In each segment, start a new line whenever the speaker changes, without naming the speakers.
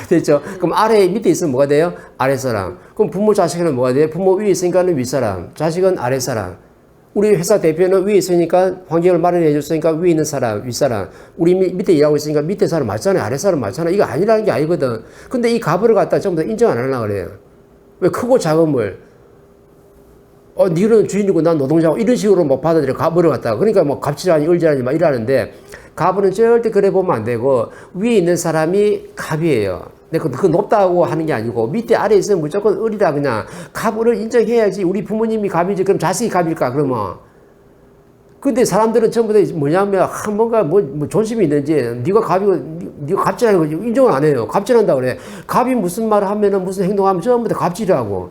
됐죠? 그럼 아래 밑에 있으면 뭐가 돼요? 아랫사람. 그럼 부모 자식은 뭐가 돼요? 부모 위에 있으니까는 윗사람, 자식은 아랫사람. 우리 회사 대표는 위에 있으니까 환경을 마련해 줬으니까 위에 있는 사람, 윗사람. 우리 밑에 일하고 있으니까 밑에 사람 맞잖아요. 아랫사람 맞잖아요. 이거 아니라는 게 아니거든. 근데 이 갑을 갖다 전부 다 인정 안 하려고 그래요. 왜 크고 작은 물? 니는 주인이고 난 노동자고 이런 식으로 뭐 받아들여 갑을 갖다가. 그러니까 뭐 갑질하니 을질하니 막 이러는데 갑은 절대 그래 보면 안 되고 위에 있는 사람이 갑이에요. 근데 그 높다고 하는 게 아니고 밑에 아래 있으면 무조건 을이다 그냥. 갑을 인정해야지. 우리 부모님이 갑이지 그럼 자식이 갑일까 그러면. 근데 사람들은 전부 다 뭐냐면 뭔가 뭐 존심이 있는지 네가 갑이고 네가 갑질하는 거 인정을 안 해요. 갑질한다고 그래. 갑이 무슨 말을 하면은 무슨 행동하면 전부 다 갑질하고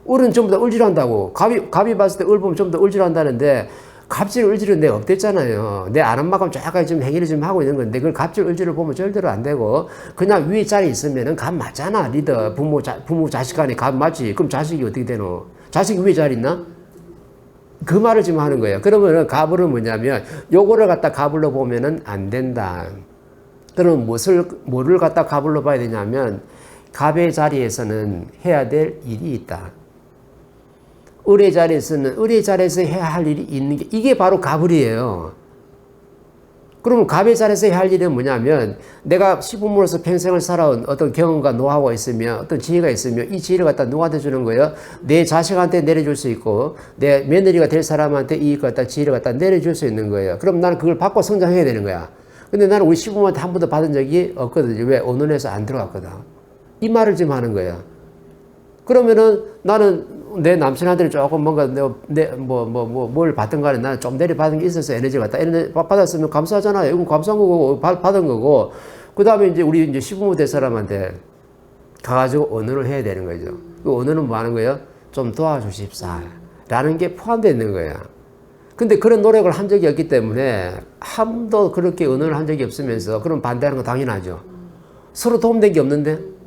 을은 전부 다 을질한다고. 갑이 봤을 때 을 보면 전부 다 을질한다는데 갑질 을질은 내가 없댔잖아요. 내 아는 만큼 쫙 좀 행위를 좀 하고 있는 건데 그걸 갑질 을질을 보면 절대로 안 되고 그냥 위에 자리에 있으면은 갑 맞잖아. 리더 부모 자식 간에 갑 맞지. 그럼 자식이 어떻게 되노? 자식이 위에 자리 있나? 그 말을 지금 하는 거예요. 그러면은 갑을은 뭐냐면 요거를 갖다 갑을로 보면은 안 된다. 그럼 뭐를 갖다 갑을로 봐야 되냐면 갑의 자리에서는 해야 될 일이 있다. 을의 자리에서는 을의 자리에서 해야 할 일이 있는 게 이게 바로 갑을이에요. 그러면 갑의 자리에서 해야 할 일은 뭐냐면 내가 시부모로서 평생을 살아온 어떤 경험과 노하우가 있으며 어떤 지혜가 있으며 이 지혜를 갖다 누구한테 주는 거예요? 내 자식한테 내려줄 수 있고 내 며느리가 될 사람한테 이 지혜를 갖다 내려줄 수 있는 거예요. 그럼 나는 그걸 받고 성장해야 되는 거야. 근데 나는 우리 시부모한테 한 번도 받은 적이 없거든요. 왜? 언론에서 안 들어갔거든. 이 말을 지금 하는 거예요. 그러면은 나는 내 남친한테 조금 뭔가 뭘 받든 간에 나는 좀 내려받은 게 있어서 에너지 갖다 에너지 받았으면 감사하잖아요. 이건 감사한 거고 받은 거고. 그 다음에 이제 우리 이제 시부모 될 사람한테 가가지고 언어를 해야 되는 거죠. 그 언어는 뭐 하는 거예요? 좀 도와주십사 라는 게 포함되어 있는 거예요. 근데 그런 노력을 한 적이 없기 때문에 한 번도 그렇게 언어를 한 적이 없으면서 그럼 반대하는 건 당연하죠. 서로 도움된 게 없는데?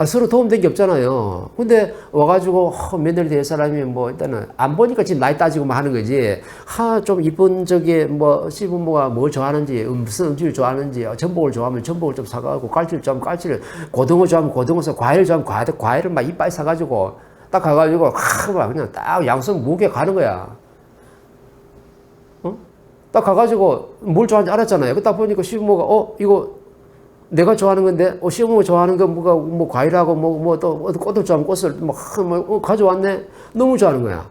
서로 도움된 게 없잖아요. 근데 와가지고 며느리 될 사람이 뭐 일단은 안 보니까 지금 나이 따지고 뭐 하는 거지. 좀 이쁜 뭐 시부모가 뭘 좋아하는지 무슨 음식을 좋아하는지 전복을 좋아하면 전복을 좀 사가고 깔치를 좋아하면 깔치를 고등어 좋아하면 고등어 사 과일 좋아하면 과일을 막 이빨 사가지고 딱 가가지고 막 그냥 딱 양손 무게 가는 거야. 딱 가가지고 뭘 좋아하는지 알았잖아요. 딱 보니까 시부모가 이거 내가 좋아하는 건데, 시부모가 좋아하는 거, 뭐, 과일하고, 또, 꽃을 좋아하면 꽃을, 가져왔네? 너무 좋아하는 거야.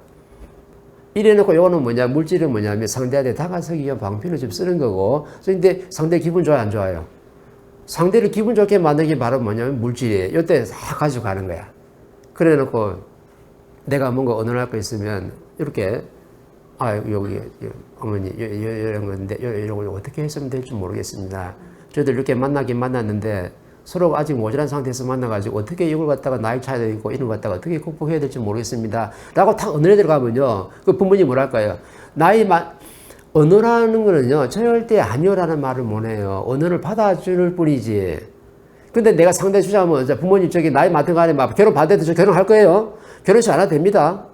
이래놓고, 요거는 뭐냐, 물질은 뭐냐면 상대한테 다가서기 위한 방편을 좀 쓰는 거고, 근데 상대 기분 좋아요, 안 좋아요? 상대를 기분 좋게 만드는 게 바로 뭐냐면 물질이에요. 요때 다 가지고 가는 거야. 그래 놓고, 내가 뭔가 언어할 거 있으면, 이렇게, 여기, 어머니, 이런 건데, 이런 걸 어떻게 했으면 될지 모르겠습니다. 저희들 이렇게 만나긴 만났는데 서로 아직 모자란 상태에서 만나가지고 어떻게 이걸 갖다가 나이 차이도 있고 이런 걸 갖다가 어떻게 극복해야 될지 모르겠습니다. 라고 탁 언어에 들어가면요. 그 부모님이 뭐랄까요? 언어라는 거는요. 절대 아니요라는 말을 못 해요. 언어를 받아줄 뿐이지. 근데 내가 상대 주자면 부모님 저기 나이 많든 간에 막 결혼 반대도 저 결혼할 거예요. 결혼식 안 해도 됩니다.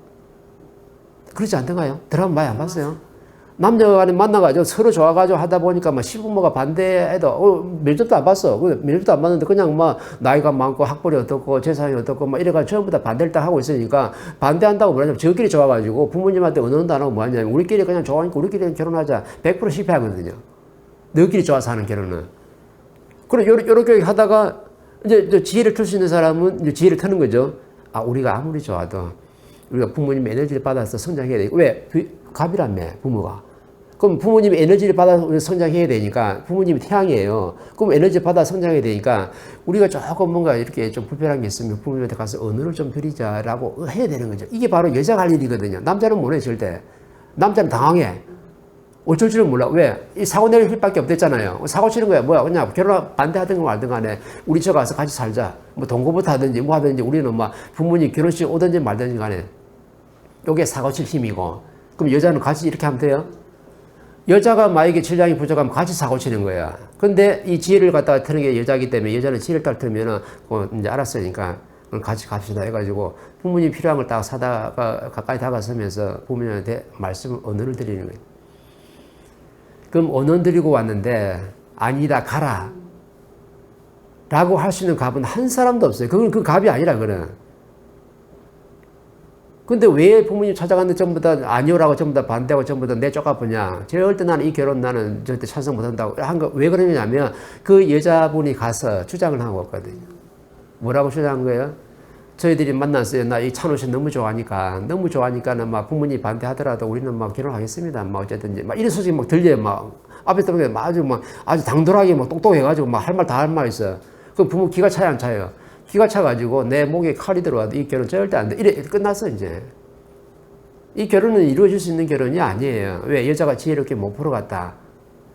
그렇지 않던가요? 드라마 많이 안 봤어요? 남녀가 간에 만나가지고 서로 좋아가지고 하다 보니까 막 시부모가 반대해도 면접도 안 봤어. 면접도 안 봤는데 그냥 막 나이가 많고 학벌이 어떻고 재산이 어떻고 막 이래가지고 전부 다 반대를 딱 하고 있으니까 반대한다고 뭐냐면 저끼리 좋아가지고 부모님한테 언어도 안 하고 뭐 하냐면 우리끼리 그냥 좋아하니까 우리끼리 결혼하자. 100% 실패하거든요. 너희끼리 좋아서 하는 결혼은. 그럼 요렇게 하다가 이제 지혜를 틀 수 있는 사람은 이제 지혜를 트는 거죠. 우리가 아무리 좋아도 우리가 부모님의 에너지를 받아서 성장해야 돼. 왜? 갑이라며, 부모가. 그럼 부모님이 에너지를 받아서 성장해야 되니까, 부모님이 태양이에요. 그럼 에너지 받아 성장해야 되니까, 우리가 조금 뭔가 이렇게 좀 불편한 게 있으면 부모님한테 가서 언어를 좀 드리자라고 해야 되는 거죠. 이게 바로 여자가 할 일이거든요. 남자는 못해, 절대. 남자는 당황해. 어쩔 줄은 몰라. 왜? 이 사고 낼 힘밖에 없댔잖아요. 사고 치는 거야. 뭐야? 그냥 결혼 반대하든 말든 간에 우리 저 가서 같이 살자. 뭐 동거부터 하든지 뭐 하든지 우리는 막 부모님 결혼식 오든지 말든지 간에. 요게 사고 칠 힘이고. 그럼 여자는 같이 이렇게 하면 돼요? 여자가 만약에 질량이 부족하면 같이 사고 치는 거야. 근데 이 지혜를 갖다가 트는 게 여자이기 때문에 여자는 지혜를 딱 틀면은 이제 알았으니까 같이 갑시다 해가지고 부모님 필요한 걸 딱 사다가 가까이 다가서면서 부모님한테 언어를 드리는 거예요. 그럼 언어 드리고 왔는데 아니다 가라. 라고 할 수 있는 갑은 한 사람도 없어요. 그건 그 갑이 아니라 그래. 근데 왜 부모님 찾아갔는데 전부 다 아니오라고 전부 다 반대하고 전부 다 내쫓아보냐. 제가 때 나는 이 결혼 나는 절대 찬성 못한다고 한 거 왜 그러냐면 그 여자분이 가서 주장을 하고 왔거든요. 뭐라고 주장한 거예요? 저희들이 만났어요. 나 이 찬호 씨 너무 좋아하니까는 막 부모님 반대하더라도 우리는 막 결혼하겠습니다. 막 어쨌든 막 이런 소식이 막 들려요. 막 앞에 떠면 아주 당돌하게 막 똑똑해가지고 막 할 말 다 할 말 있어. 그 부모 기가 차요 안 차요? 기가 차가지고 내 목에 칼이 들어와도 이 결혼 절대 안 돼. 이래 끝났어 이제. 이 결혼은 이루어질 수 있는 결혼이 아니에요. 왜? 여자가 지혜롭게 못 풀어갔다.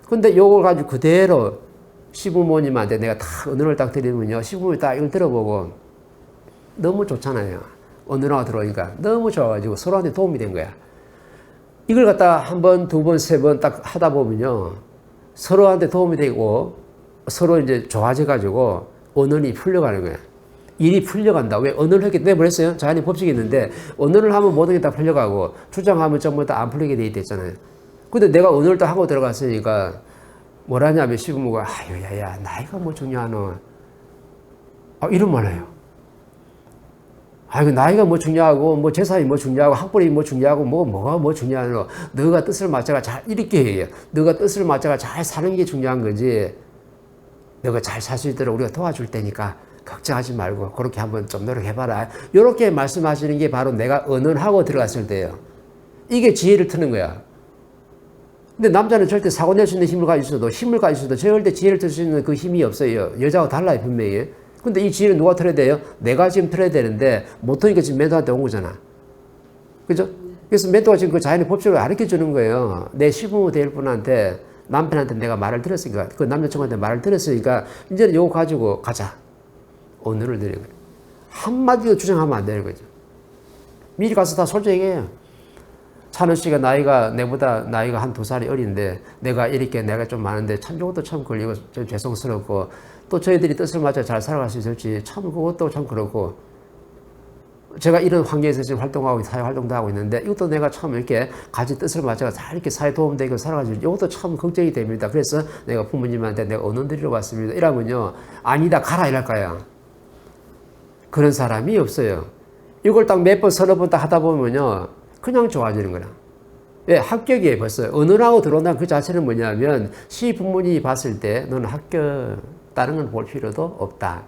근데 요걸 가지고 그대로 시부모님한테 내가 다 언어를 딱 드리면요. 시부모님이 딱 이걸 들어보고 너무 좋잖아요. 언어가 들어오니까 너무 좋아가지고 서로한테 도움이 된 거야. 이걸 갖다 한 번, 두 번, 세 번 딱 하다 보면요. 서로한테 도움이 되고 서로 이제 좋아져가지고 언어이 풀려가는 거야. 일이 풀려간다. 왜? 언어를 했기 때문에 그랬어요. 자연의 법칙이 있는데 언어를 하면 모든 게 다 풀려가고 주장하면 전부 다 안 풀리게 돼 있댔잖아요. 근데 내가 언어를 다 하고 들어갔으니까 뭐라냐면 시부모가 아유 야야 나이가 뭐 중요하노. 이런 말 해요. 아이고 나이가 뭐 중요하고 뭐 재산이 뭐 중요하고 학벌이 뭐 중요하고 뭐가 뭐 중요하노. 너가 뜻을 맞춰가 잘 이렇게 얘기해요. 너가 뜻을 맞춰가 잘 사는 게 중요한 거지. 너가 잘 살 수 있도록 우리가 도와줄 테니까 걱정하지 말고 그렇게 한번 좀 노력해봐라. 이렇게 말씀하시는 게 바로 내가 언언하고 들어갔을 때예요. 이게 지혜를 트는 거야. 근데 남자는 절대 사고 낼 수 있는 힘을 가지고 있어도 절대 지혜를 틀 수 있는 그 힘이 없어요. 여자하고 달라요 분명히. 근데 이 지혜는 누가 틀어야 돼요? 내가 지금 틀어야 되는데 못하니까 지금 멘토한테 온 거잖아. 그죠? 그래서 멘토가 지금 그 자연의 법칙을 가르쳐 주는 거예요. 내 시부모 될 분한테 남편한테 내가 말을 들었으니까 그 남자친구한테 말을 들었으니까 이제는 이거 가지고 가자. 언어를 드리는 거예요. 한마디도 주장하면 안 되는 거죠. 미리 가서 다 솔직해요. 찬호 씨가 내보다 나이가 한 2살이 어린데 내가 좀 많은데 참 이것도 참 걸리고 좀 죄송스럽고 또 저희들이 뜻을 맞춰 잘 살아갈 수 있을지 참 그것도 참 그렇고 제가 이런 환경에서 지금 활동하고 사회 활동도 하고 있는데 이것도 내가 참 이렇게 같이 뜻을 맞춰서 잘 이렇게 사회 도움되고 살아가지고 이것도 참 걱정이 됩니다. 그래서 내가 부모님한테 내가 언어 드리러 왔습니다. 이러면요. 아니다 가라 이랄까요. 그런 사람이 없어요. 이걸 딱 몇 번 서너 번 딱 하다 보면요. 그냥 좋아지는 거야. 왜? 합격이에요 벌써. 언어라고 들어온다는 그 자체는 뭐냐면 시부모님이 봤을 때 너는 합격 다른 건 볼 필요도 없다.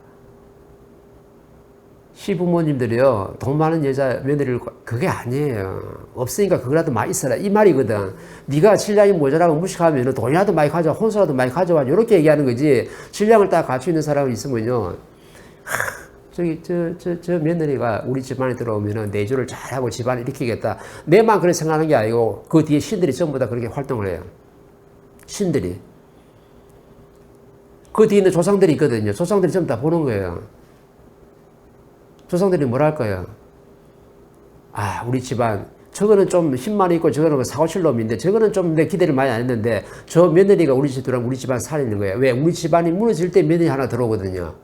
시부모님들이요 돈 많은 여자 며느리를 그게 아니에요. 없으니까 그거라도 많이 있어라 이 말이거든. 네가 신랑이 모자라고 무식하면 돈이라도 많이 가져와 혼수라도 많이 가져와 이렇게 얘기하는 거지. 신랑을 딱 갖추고 있는 사람이 있으면요 저 며느리가 우리 집안에 들어오면은 내조를 잘하고 집안을 일으키겠다. 내만 그렇게 생각하는 게 아니고 그 뒤에 신들이 전부 다 그렇게 활동을 해요. 신들이. 그 뒤에 있는 조상들이 있거든요. 조상들이 전부 다 보는 거예요. 조상들이 뭐랄 거예요. 우리 집안 저거는 좀 힘만 있고 저거는 사고칠 놈인데 저거는 좀 내 기대를 많이 안 했는데 저 며느리가 우리 집 들어오면 우리 집안 살리는 거예요. 왜? 우리 집안이 무너질 때 며느리 하나 들어오거든요.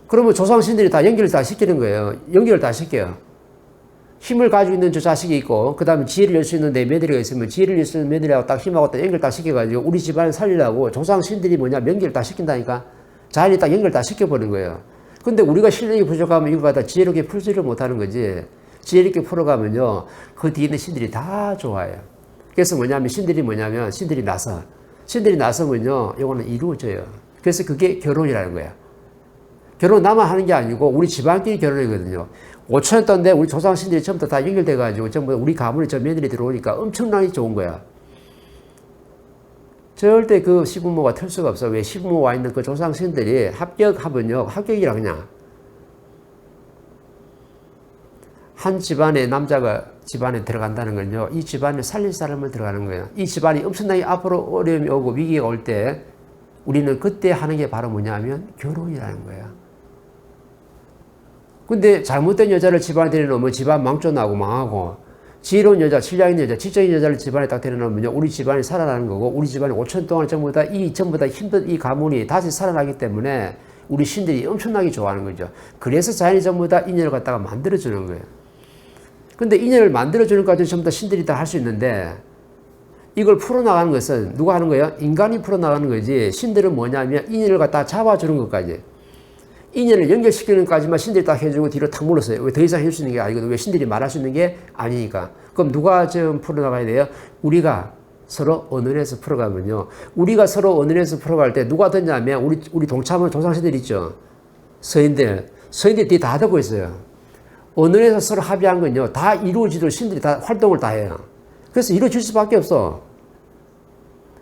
그러면 조상신들이 다 연결을 다 시키는 거예요. 연결을 다 시켜요. 힘을 가지고 있는 저 자식이 있고 그 다음에 지혜를 낼 수 있는 내 며느리가 있으면 지혜를 낼 수 있는 며느리하고 딱 힘하고 딱 연결 딱 시켜가지고 우리 집안을 살리려고 조상신들이 연결을 다 시킨다니까. 자연이 딱 연결 다 시켜버리는 거예요. 근데 우리가 실력이 부족하면 이거 갖다 지혜롭게 풀지를 못하는 거지. 지혜롭게 풀어가면요. 그 뒤에 있는 신들이 다 좋아요. 그래서 신들이 나서면요. 이거는 이루어져요. 그래서 그게 결혼이라는 거야. 결혼 나만 하는 게 아니고 우리 집안끼리 결혼이거든요. 5천 동안인데 우리 조상신들이 전부 다 연결돼가지고 전부 우리 가문에 저 며느리 들어오니까 엄청나게 좋은 거야. 절대 그 시부모가 틀 수가 없어. 왜? 시부모 와 있는 그 조상신들이 합격하면요. 합격이라 그냥. 한 집안의 남자가 집안에 들어간다는 건요. 이 집안을 살릴 사람을 들어가는 거예요. 이 집안이 엄청나게 앞으로 어려움이 오고 위기가 올 때 우리는 그때 하는 게 바로 뭐냐면 결혼이라는 거예요. 근데 잘못된 여자를 집안에 데려놓으면 집안 망쳐나고 망하고 지혜로운 여자, 신뢰 있는 여자, 지적인 여자를 집안에 딱 데려놓으면요. 우리 집안이 살아나는 거고 우리 집안이 5천 동안 전부 다 힘든 이 가문이 다시 살아나기 때문에 우리 신들이 엄청나게 좋아하는 거죠. 그래서 자연이 전부 다 인연을 갖다가 만들어주는 거예요. 근데 인연을 만들어주는 것까지 전부 다 신들이 다 할 수 있는데 이걸 풀어나가는 것은 누가 하는 거예요? 인간이 풀어나가는 거지. 신들은 뭐냐면 인연을 갖다 잡아주는 것까지. 인연을 연결시키는 것까지만 신들이 딱 해주고 뒤로 탁 물렀어요. 왜 더 이상 해줄 수 있는 게 아니거든. 왜 신들이 말할 수 있는 게 아니니까. 그럼 누가 좀 풀어나가야 돼요? 우리가 서로 언어에서 풀어가면요. 우리가 서로 언어에서 풀어갈 때 누가 듣냐면 우리 동참은 조상신들 있죠. 서인들이 뒤에 다 듣고 있어요. 언어에서 서로 합의한 건요. 다 이루어지도록 신들이 다 활동을 다 해요. 그래서 이루어질 수밖에 없어.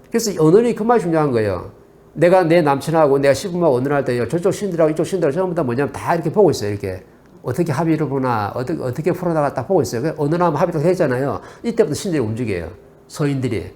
그래서 언어이 그말 중요한 거예요. 내가 내 남친하고 내가 시부모하고 언어할 때요. 저쪽 신들하고 이쪽 신들하고 전부 다 뭐냐면 다 이렇게 보고 있어요. 이렇게. 어떻게 합의를 보나, 어떻게 풀어나가 딱 보고 있어요. 언어나 합의도 했잖아요. 이때부터 신들이 움직여요. 서인들이.